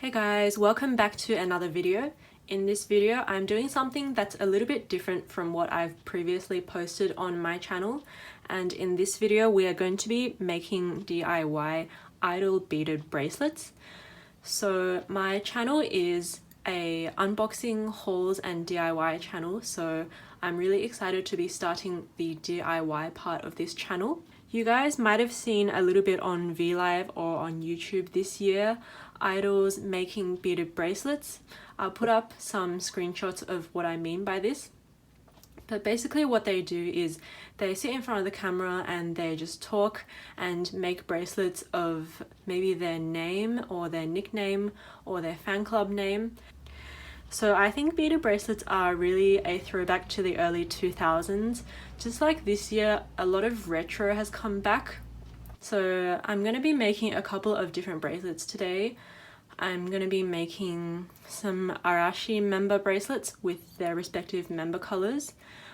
Hey guys, welcome back to another video. In this video, I'm doing something that's a little bit different from what I've previously posted on my channel. And in this video, we are going to be making DIY idol beaded bracelets. So my channel is a unboxing, hauls and DIY channel. So I'm really excited to be starting the DIY part of this channel. You guys might have seen a little bit on vlive or on YouTube this year, idols making beaded bracelets. I'll put up some screenshots of what I mean by this. But basically what they do is they sit in front of the camera and they just talk and make bracelets of maybe their name or their nickname or their fan club name. So I think beaded bracelets are really a throwback to the early 2000s. Just like this year, a lot of retro has come back. So I'm going to be making a couple of different bracelets today. I'm going to be making some Arashi member bracelets with their respective member colors.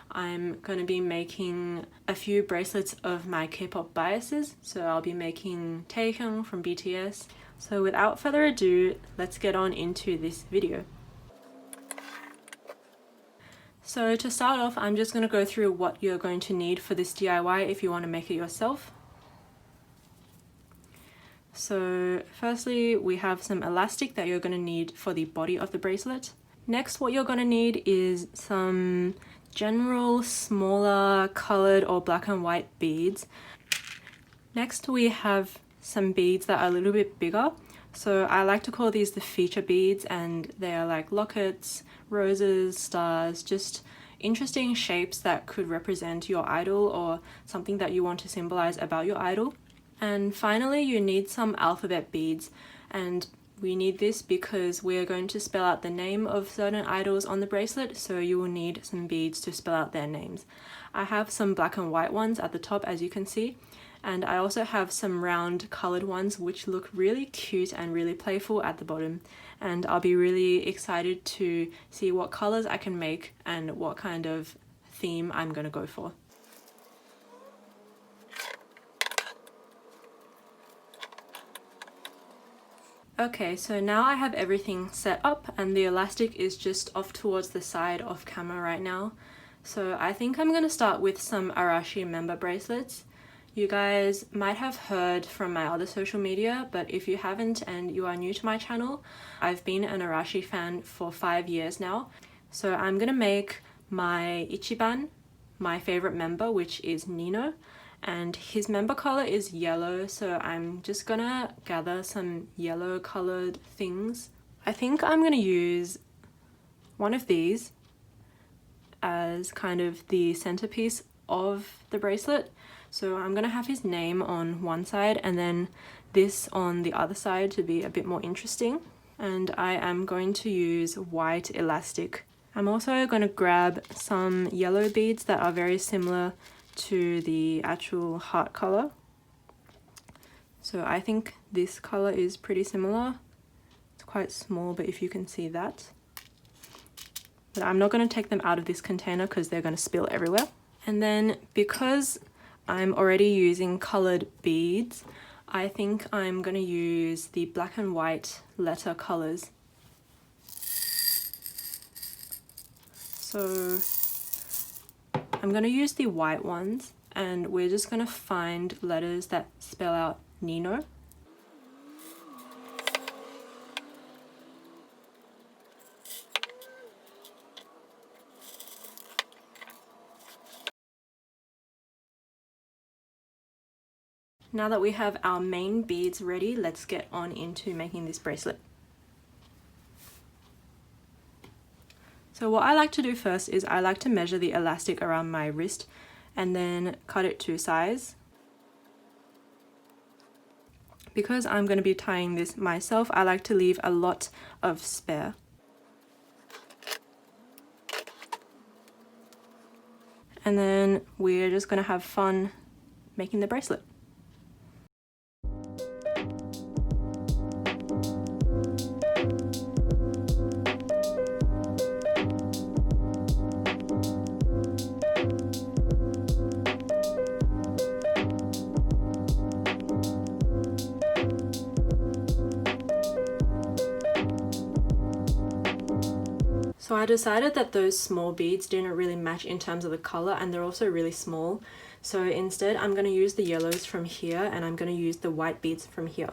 I'm going to be making a few bracelets of my K-pop biases. So I'll be making Taehyung from BTS. So without further ado, let's get on into this video. So to start off, I'm just going to go through what you're going to need for this DIY if you want to make it yourself. So firstly, we have some elastic that you're going to need for the body of the bracelet. Next, what you're going to need is some general smaller colored or black and white beads. Next, we have some beads that are a little bit bigger. So I like to call these the feature beads, and they are like lockets, roses, stars, just interesting shapes that could represent your idol or something that you want to symbolize about your idol. And finally, you need some alphabet beads, and we need this because we are going to spell out the name of certain idols on the bracelet, so you will need some beads to spell out their names. I have some black and white ones at the top, as you can see, and I also have some round colored ones which look really cute and really playful at the bottom, and I'll be really excited to see what colors I can make and what kind of theme I'm going to go for. Okay, so now I have everything set up and the elastic is just off towards the side off camera right now. So I think I'm going to start with some Arashi member bracelets. You guys might have heard from my other social media, but if you haven't and you are new to my channel, I've been an Arashi fan for 5 years now. So I'm going to make my Ichiban, my favorite member, which is Nino. And his member color is yellow, so I'm just gonna gather some yellow colored things. I think I'm gonna use one of these as kind of the centerpiece of the bracelet. So I'm gonna have his name on one side and then this on the other side to be a bit more interesting. And I am going to use white elastic. I'm also gonna grab some yellow beads that are very similar to the actual heart color. So I think this color is pretty similar. It's quite small, but if you can see that. But I'm not going to take them out of this container because they're going to spill everywhere. And then because I'm already using colored beads, I think I'm going to use the black and white letter colors. So I'm going to use the white ones, and we're just going to find letters that spell out Nino. Now that we have our main beads ready, let's get on into making this bracelet. So what I like to do first is I like to measure the elastic around my wrist and then cut it to size. Because I'm going to be tying this myself, I like to leave a lot of spare. And then we're just going to have fun making the bracelet. So I decided that those small beads didn't really match in terms of the color, and they're also really small. So instead I'm going to use the yellows from here, and I'm going to use the white beads from here.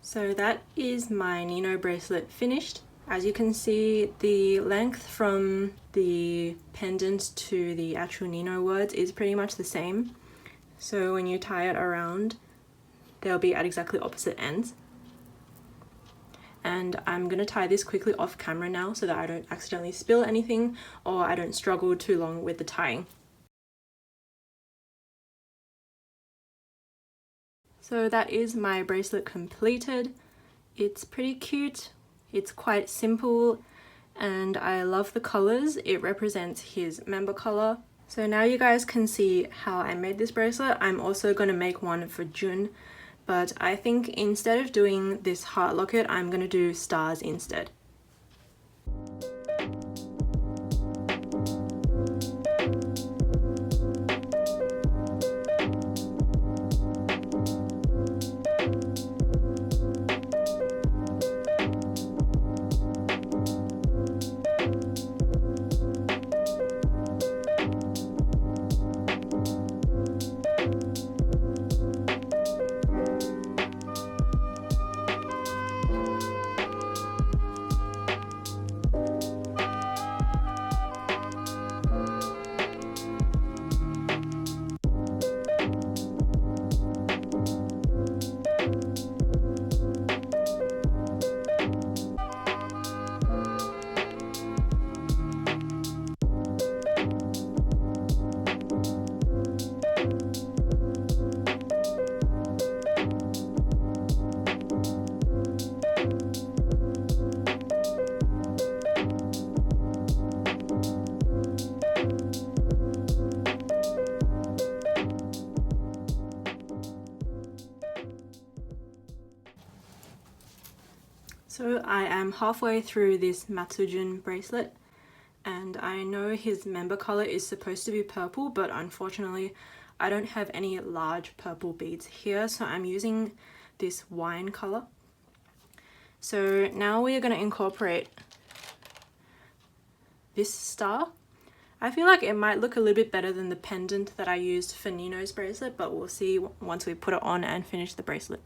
So that is my Nino bracelet finished. As you can see, the length from the pendant to the actual Nino words is pretty much the same. So when you tie it around, they'll be at exactly opposite ends. And I'm going to tie this quickly off camera now so that I don't accidentally spill anything or I don't struggle too long with the tying. So that is my bracelet completed. It's pretty cute, it's quite simple, and I love the colors. It represents his member color. So now you guys can see how I made this bracelet. I'm also going to make one for Jun, but I think instead of doing this heart locket, I'm going to do stars instead. So I am halfway through this Matsujun bracelet, and I know his member color is supposed to be purple, but unfortunately I don't have any large purple beads here, so I'm using this wine color. So now we are going to incorporate this star. I feel like it might look a little bit better than the pendant that I used for Nino's bracelet, but we'll see once we put it on and finish the bracelet.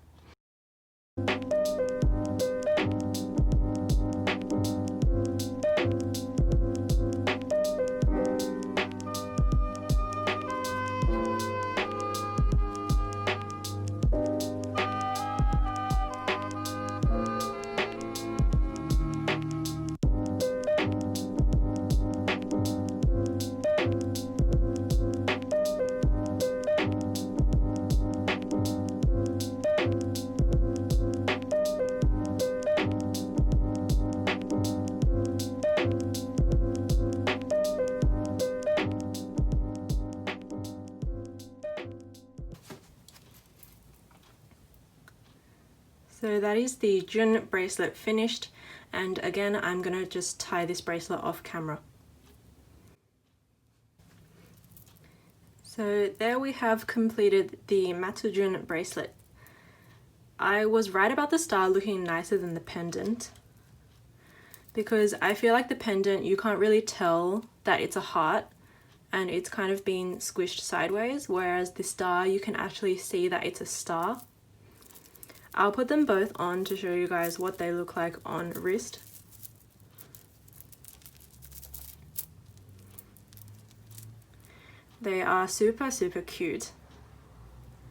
So that is the Jun bracelet finished, and again I'm gonna just tie this bracelet off camera. So there we have completed the Matsujun bracelet. I was right about the star looking nicer than the pendant, because I feel like the pendant you can't really tell that it's a heart and it's kind of been squished sideways, whereas the star you can actually see that it's a star. I'll put them both on to show you guys what they look like on wrist. They are super cute.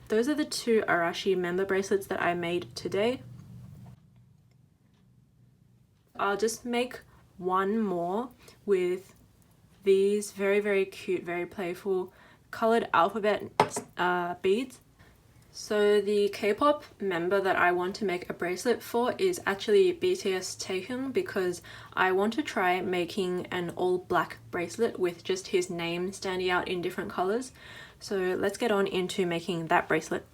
Those are the two Arashi member bracelets that I made today. I'll just make one more with these very cute, very playful colored alphabet beads. So the K-pop member that I want to make a bracelet for is actually BTS Taehyung, because I want to try making an all black bracelet with just his name standing out in different colors. So let's get on into making that bracelet.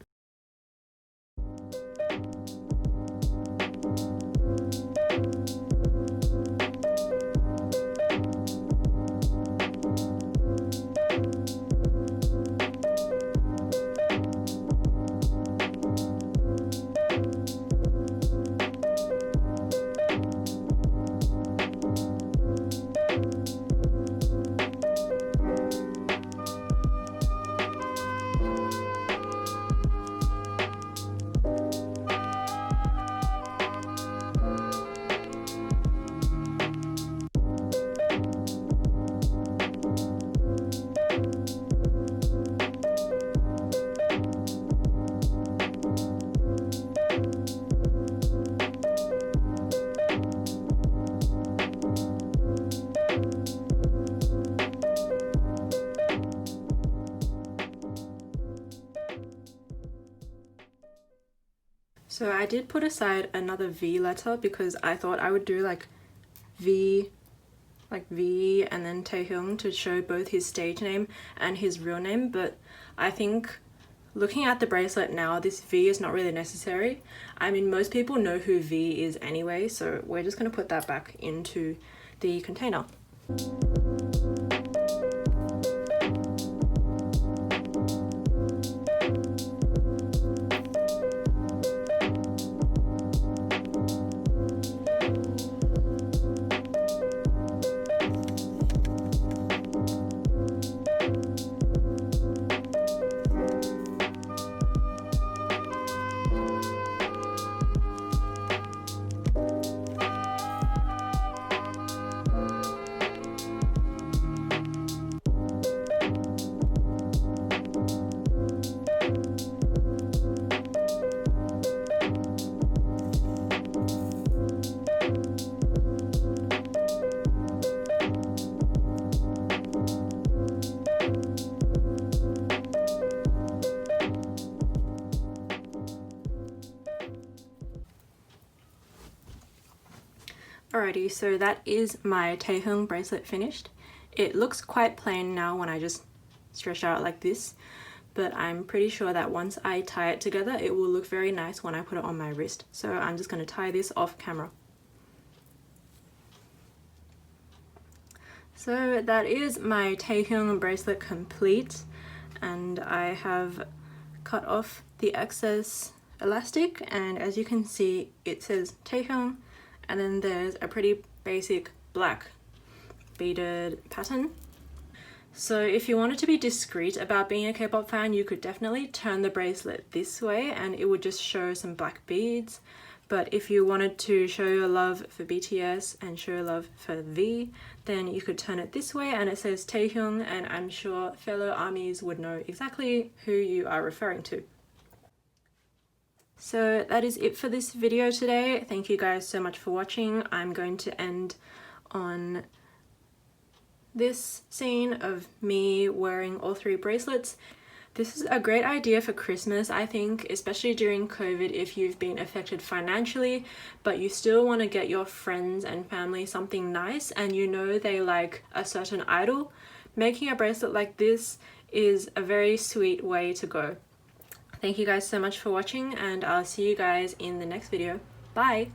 So I did put aside another V letter because I thought I would do like V and then Taehyung to show both his stage name and his real name, but I think looking at the bracelet now, this V is not really necessary. I mean, most people know who V is anyway, so we're just going to put that back into the container. Alrighty, so that is my Taehyung bracelet finished. It looks quite plain now when I just stretch out like this, but I'm pretty sure that once I tie it together, it will look very nice when I put it on my wrist. So I'm just going to tie this off camera. So that is my Taehyung bracelet complete, and I have cut off the excess elastic, and as you can see it says Taehyung, and then there's a pretty basic black beaded pattern. So if you wanted to be discreet about being a K-pop fan, you could definitely turn the bracelet this way and it would just show some black beads. But if you wanted to show your love for BTS and show your love for V, then you could turn it this way and it says Taehyung, and I'm sure fellow ARMYs would know exactly who you are referring to. So that is it for this video today. Thank you guys so much for watching. I'm going to end on this scene of me wearing all three bracelets. This is a great idea for Christmas, I think, especially during COVID if you've been affected financially, but you still want to get your friends and family something nice and you know they like a certain idol. Making a bracelet like this is a very sweet way to go. Thank you guys so much for watching, and I'll see you guys in the next video. Bye!